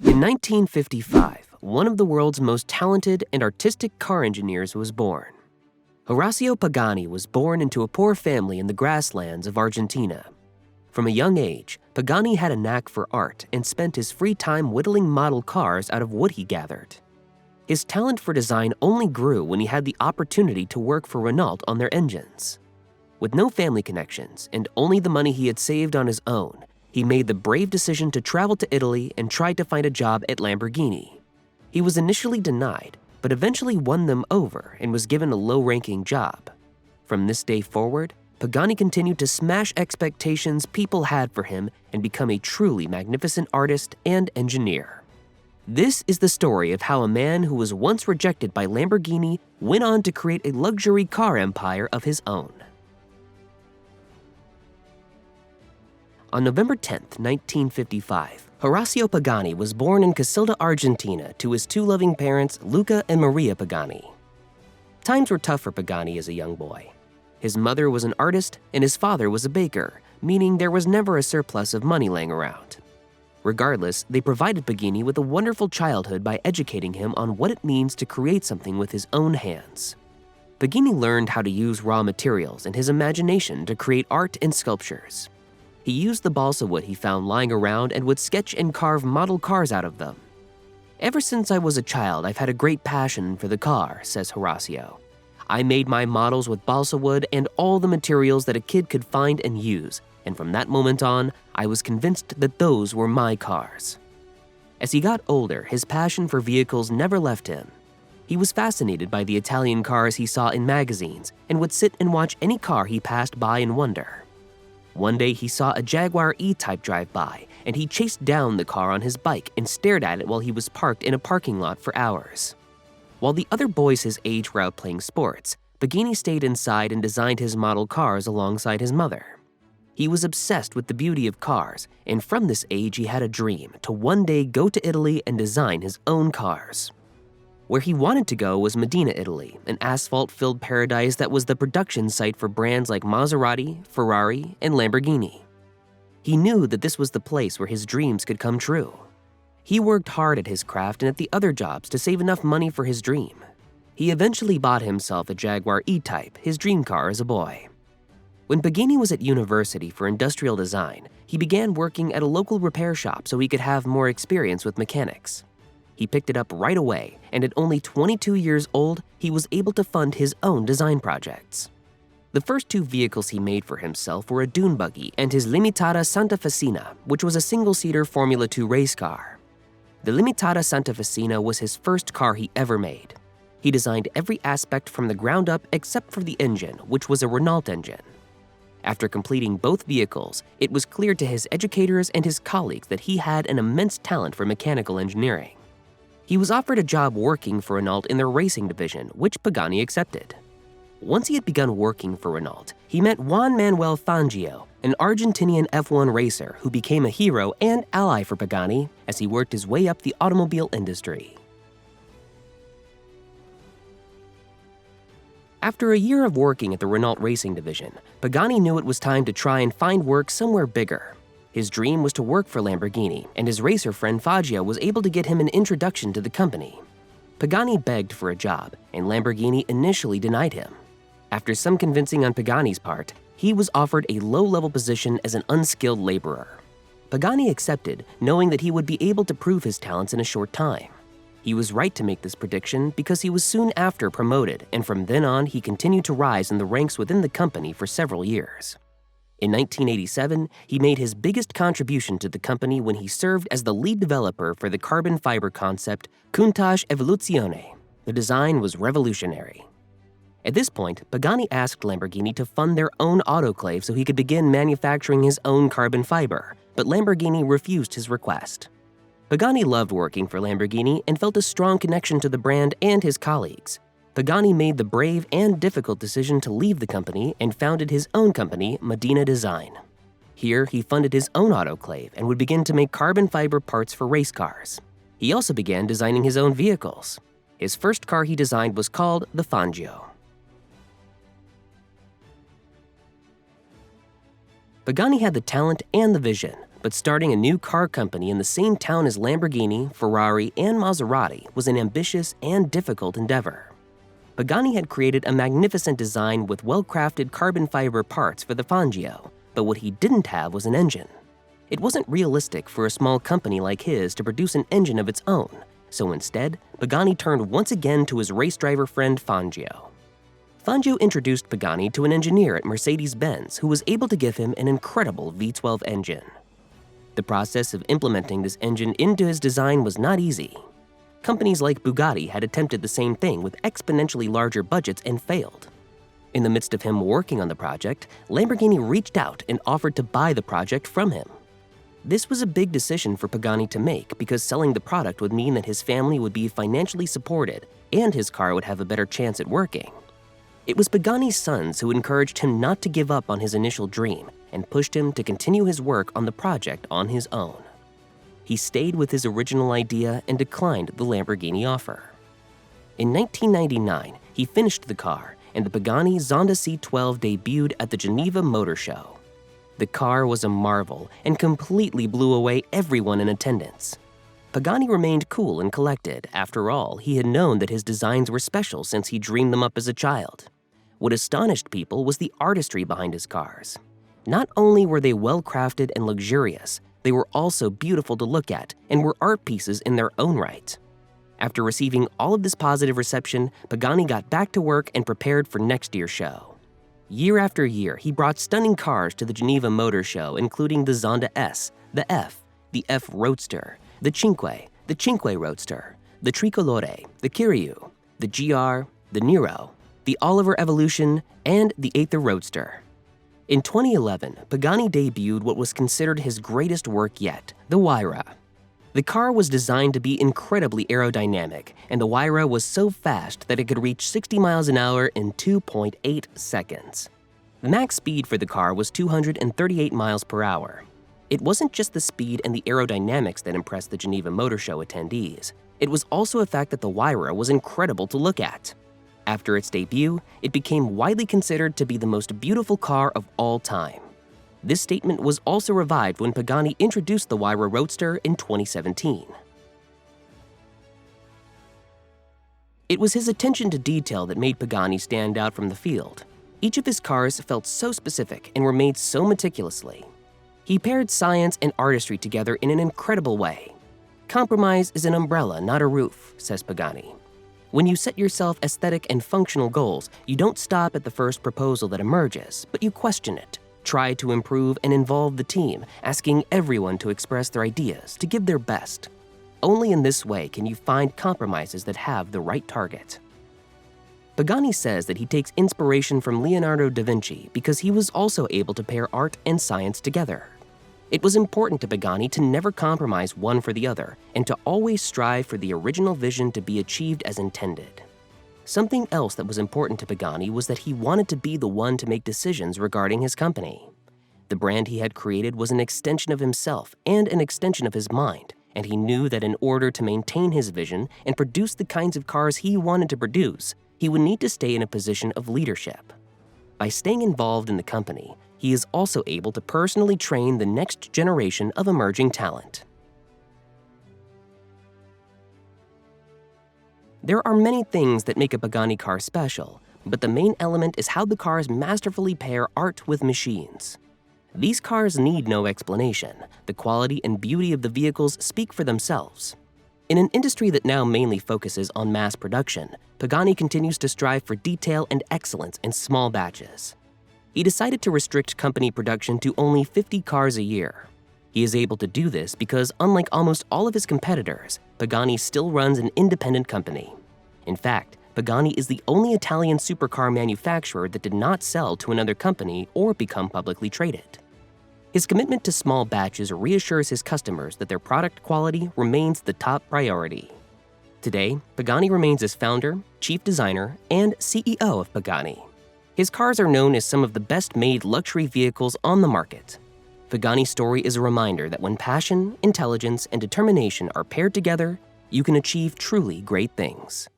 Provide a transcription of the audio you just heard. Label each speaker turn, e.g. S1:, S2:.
S1: In 1955, one of the world's most talented and artistic car engineers was born. Horacio Pagani was born into a poor family in the grasslands of Argentina. From a young age, Pagani had a knack for art and spent his free time whittling model cars out of wood he gathered. His talent for design only grew when he had the opportunity to work for Ranault on their engines. With no family connections and only the money he had saved on his own, he made the brave decision to travel to Italy and tried to find a job at Lamborghini. He was initially denied, but eventually won them over and was given a low-ranking job. From this day forward, Pagani continued to smash expectations people had for him and become a truly magnificent artist and engineer. This is the story of how a man who was once rejected by Lamborghini went on to create a luxury car empire of his own. On November 10, 1955, Horacio Pagani was born in Casilda, Argentina to his two loving parents, Luca and Maria Pagani. Times were tough for Pagani as a young boy. His mother was an artist and his father was a baker, meaning there was never a surplus of money laying around. Regardless, they provided Pagani with a wonderful childhood by educating him on what it means to create something with his own hands. Pagani learned how to use raw materials and his imagination to create art and sculptures. He used the balsa wood he found lying around and would sketch and carve model cars out of them. "Ever since I was a child, I've had a great passion for the car," says Horacio. "I made my models with balsa wood and all the materials that a kid could find and use, and from that moment on, I was convinced that those were my cars." As he got older, his passion for vehicles never left him. He was fascinated by the Italian cars he saw in magazines and would sit and watch any car he passed by and wonder. One day he saw a Jaguar E-Type drive by, and he chased down the car on his bike and stared at it while he was parked in a parking lot for hours. While the other boys his age were out playing sports, Pagani stayed inside and designed his model cars alongside his mother. He was obsessed with the beauty of cars, and from this age he had a dream to one day go to Italy and design his own cars. Where he wanted to go was Modena, Italy, an asphalt-filled paradise that was the production site for brands like Maserati, Ferrari, and Lamborghini. He knew that this was the place where his dreams could come true. He worked hard at his craft and at the other jobs to save enough money for his dream. He eventually bought himself a Jaguar E-Type, his dream car as a boy. When Pagani was at university for industrial design, he began working at a local repair shop so he could have more experience with mechanics. He picked it up right away, and at only 22 years old, he was able to fund his own design projects. The first two vehicles he made for himself were a dune buggy and his Limitada Santafesina, which was a single-seater Formula 2 race car. The Limitada Santafesina was his first car he ever made. He designed every aspect from the ground up except for the engine, which was a Ranault engine. After completing both vehicles, it was clear to his educators and his colleagues that he had an immense talent for mechanical engineering. He was offered a job working for Ranault in their racing division, which Pagani accepted. Once he had begun working for Ranault, he met Juan Manuel Fangio, an Argentinian F1 racer who became a hero and ally for Pagani as he worked his way up the automobile industry. After a year of working at the Ranault racing division, Pagani knew it was time to try and find work somewhere bigger. His dream was to work for Lamborghini, and his racer friend Fangio was able to get him an introduction to the company. Pagani begged for a job, and Lamborghini initially denied him. After some convincing on Pagani's part, he was offered a low-level position as an unskilled laborer. Pagani accepted, knowing that he would be able to prove his talents in a short time. He was right to make this prediction because he was soon after promoted, and from then on he continued to rise in the ranks within the company for several years. In 1987, he made his biggest contribution to the company when he served as the lead developer for the carbon fiber concept Countach Evoluzione. The design was revolutionary. At this point, Pagani asked Lamborghini to fund their own autoclave so he could begin manufacturing his own carbon fiber, but Lamborghini refused his request. Pagani loved working for Lamborghini and felt a strong connection to the brand and his colleagues. Pagani made the brave and difficult decision to leave the company and founded his own company, Modena Design. Here, he funded his own autoclave and would begin to make carbon fiber parts for race cars. He also began designing his own vehicles. His first car he designed was called the Fangio. Pagani had the talent and the vision, but starting a new car company in the same town as Lamborghini, Ferrari, and Maserati was an ambitious and difficult endeavor. Pagani had created a magnificent design with well-crafted carbon fiber parts for the Fangio, but what he didn't have was an engine. It wasn't realistic for a small company like his to produce an engine of its own, so instead, Pagani turned once again to his race driver friend Fangio. Fangio introduced Pagani to an engineer at Mercedes-Benz who was able to give him an incredible V12 engine. The process of implementing this engine into his design was not easy. Companies like Bugatti had attempted the same thing with exponentially larger budgets and failed. In the midst of him working on the project, Lamborghini reached out and offered to buy the project from him. This was a big decision for Pagani to make because selling the product would mean that his family would be financially supported and his car would have a better chance at working. It was Pagani's sons who encouraged him not to give up on his initial dream and pushed him to continue his work on the project on his own. He stayed with his original idea and declined the Lamborghini offer. In 1999, he finished the car, and the Pagani Zonda C12 debuted at the Geneva Motor Show. The car was a marvel and completely blew away everyone in attendance. Pagani remained cool and collected. After all, he had known that his designs were special since he dreamed them up as a child. What astonished people was the artistry behind his cars. Not only were they well-crafted and luxurious, they were also beautiful to look at and were art pieces in their own right. After receiving all of this positive reception, Pagani got back to work and prepared for next year's show. Year after year, he brought stunning cars to the Geneva Motor Show, including the Zonda S, the F Roadster, the Cinque Roadster, the Tricolore, the Kiryu, the GR, the Nero, the Oliver Evolution, and the Aether Roadster. In 2011, Pagani debuted what was considered his greatest work yet, the Huayra. The car was designed to be incredibly aerodynamic, and the Huayra was so fast that it could reach 60 miles an hour in 2.8 seconds. The max speed for the car was 238 miles per hour. It wasn't just the speed and the aerodynamics that impressed the Geneva Motor Show attendees. It was also a fact that the Huayra was incredible to look at. After its debut, it became widely considered to be the most beautiful car of all time. This statement was also revived when Pagani introduced the Huayra Roadster in 2017. It was his attention to detail that made Pagani stand out from the field. Each of his cars felt so specific and were made so meticulously. He paired science and artistry together in an incredible way. "Compromise is an umbrella, not a roof," says Pagani. When you set yourself aesthetic and functional goals, you don't stop at the first proposal that emerges, but you question it, try to improve and involve the team, asking everyone to express their ideas, to give their best. Only in this way can you find compromises that have the right target. Pagani says that he takes inspiration from Leonardo da Vinci because he was also able to pair art and science together. It was important to Pagani to never compromise one for the other and to always strive for the original vision to be achieved as intended. Something else that was important to Pagani was that he wanted to be the one to make decisions regarding his company. The brand he had created was an extension of himself and an extension of his mind, and he knew that in order to maintain his vision and produce the kinds of cars he wanted to produce, he would need to stay in a position of leadership. By staying involved in the company, he is also able to personally train the next generation of emerging talent. There are many things that make a Pagani car special, but the main element is how the cars masterfully pair art with machines. These cars need no explanation. The quality and beauty of the vehicles speak for themselves. In an industry that now mainly focuses on mass production, Pagani continues to strive for detail and excellence in small batches. He decided to restrict company production to only 50 cars a year. He is able to do this because, unlike almost all of his competitors, Pagani still runs an independent company. In fact, Pagani is the only Italian supercar manufacturer that did not sell to another company or become publicly traded. His commitment to small batches reassures his customers that their product quality remains the top priority. Today, Pagani remains as founder, chief designer, and CEO of Pagani. His cars are known as some of the best-made luxury vehicles on the market. Pagani's story is a reminder that when passion, intelligence, and determination are paired together, you can achieve truly great things.